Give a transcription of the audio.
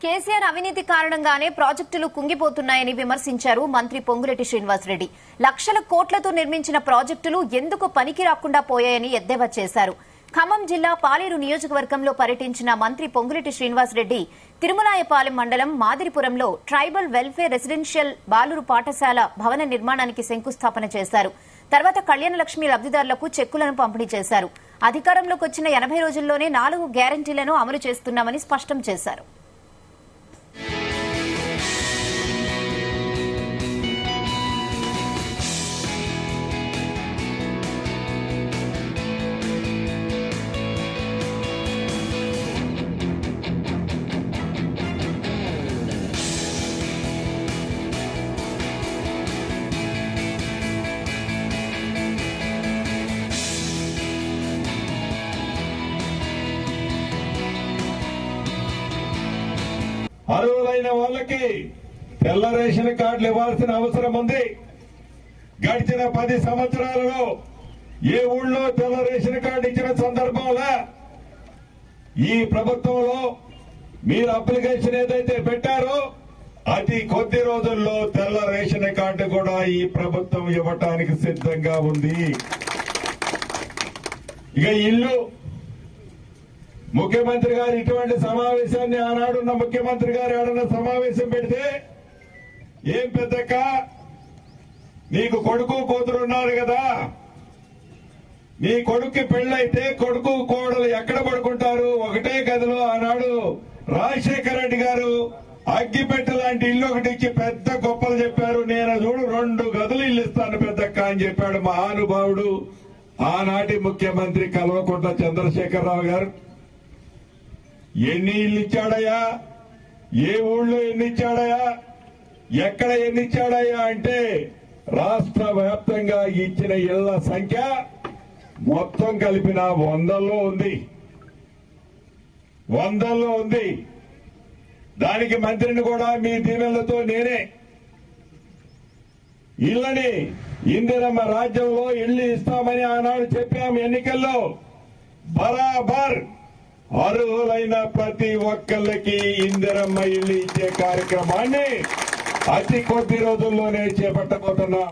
కేసీఆర్ అవినీతి కారణంగానే ప్రాజెక్టులు కుంగిపోతున్నాయని విమర్శించారు మంత్రి పొంగులేటి శ్రీనివాసరెడ్డి. లక్షల కోట్లతో నిర్మించిన ప్రాజెక్టులు ఎందుకు పనికి రాకుండా పోయాయని ఎద్దేవా చేశారు. ఖమ్మం జిల్లా పాలేరు నియోజకవర్గంలో పర్యటించిన మంత్రి పొంగులేటి శ్రీనివాసరెడ్డి తిరుమలాయపాలెం మండలం మాదిరిపురంలో ట్రైబల్ వెల్ఫేర్ రెసిడెన్షియల్ బాలురు పాఠశాల భవన నిర్మాణానికి శంకుస్థాపన చేశారు. తర్వాత కళ్యాణ లక్ష్మి లబ్దిదారులకు చెక్కులను పంపిణీ చేశారు. అధికారంలోకి వచ్చిన 80 రోజుల్లోనే 4 గ్యారంటీలను అమలు చేస్తున్నామని స్పష్టం చేశారు. అర్హులైన వాళ్ళకి తెల్ల రేషన్ కార్డులు ఇవ్వాల్సిన అవసరం ఉంది. గడిచిన 10 సంవత్సరాలలో ఏ ఊళ్ళో తెల్ల రేషన్ కార్డు ఇచ్చిన సందర్భంలో ఈ ప్రభుత్వంలో మీరు అప్లికేషన్ ఏదైతే పెట్టారో అతి కొద్ది రోజుల్లో తెల్ల రేషన్ కార్డు కూడా ఈ ప్రభుత్వం ఇవ్వటానికి సిద్ధంగా ఉంది. ఇక ఇల్లు ముఖ్యమంత్రి గారు ఇటువంటి సమావేశాన్ని ఆనాడున్న ముఖ్యమంత్రి గారు ఏడన్నా సమావేశం పెడితే ఏం పెద్దక్క నీకు కొడుకు కూతురు ఉన్నారు కదా, నీ కొడుక్కి పెళ్ళైతే కొడుకు కోడలు ఎక్కడ పడుకుంటారు? ఒకటే గదిలో ఆనాడు రాజశేఖర రెడ్డి గారు అగ్గిపెట్టె లాంటి ఇల్లు ఒకటి ఇచ్చి పెద్ద గొప్పలు చెప్పారు. నేను చూడు 2 గదులు ఇల్లు ఇస్తాను పెద్దక్క అని చెప్పాడు మహానుభావుడు ఆనాటి ముఖ్యమంత్రి కల్వకుంట్ల చంద్రశేఖరరావు గారు. ఎన్ని ఇల్లు ఇచ్చాడయ్యా, ఏ ఊళ్ళో ఎన్ని ఇచ్చాడయ్యా, ఎక్కడ ఎన్ని ఇచ్చాడయ్యా అంటే రాష్ట్ర వ్యాప్తంగా ఇచ్చిన ఇళ్ల సంఖ్య మొత్తం కలిపిన 100లో ఉంది. 100లో ఉంది. దానికి మంత్రిని కూడా మీ దీవెనలతో నేనే ఇళ్లని ఇందిరమ్మ రాజ్యంలో ఇళ్లు ఇస్తామని ఆనాడు చెప్పాం. ఎన్నికల్లో బరాబర్ అర్హులైన ప్రతి ఒక్కళ్ళకి ఇందిరమ్మ ఇళ్లు ఇచ్చే కార్యక్రమాన్ని అతి కొద్ది రోజుల్లోనే చేపట్టబోతున్నాం.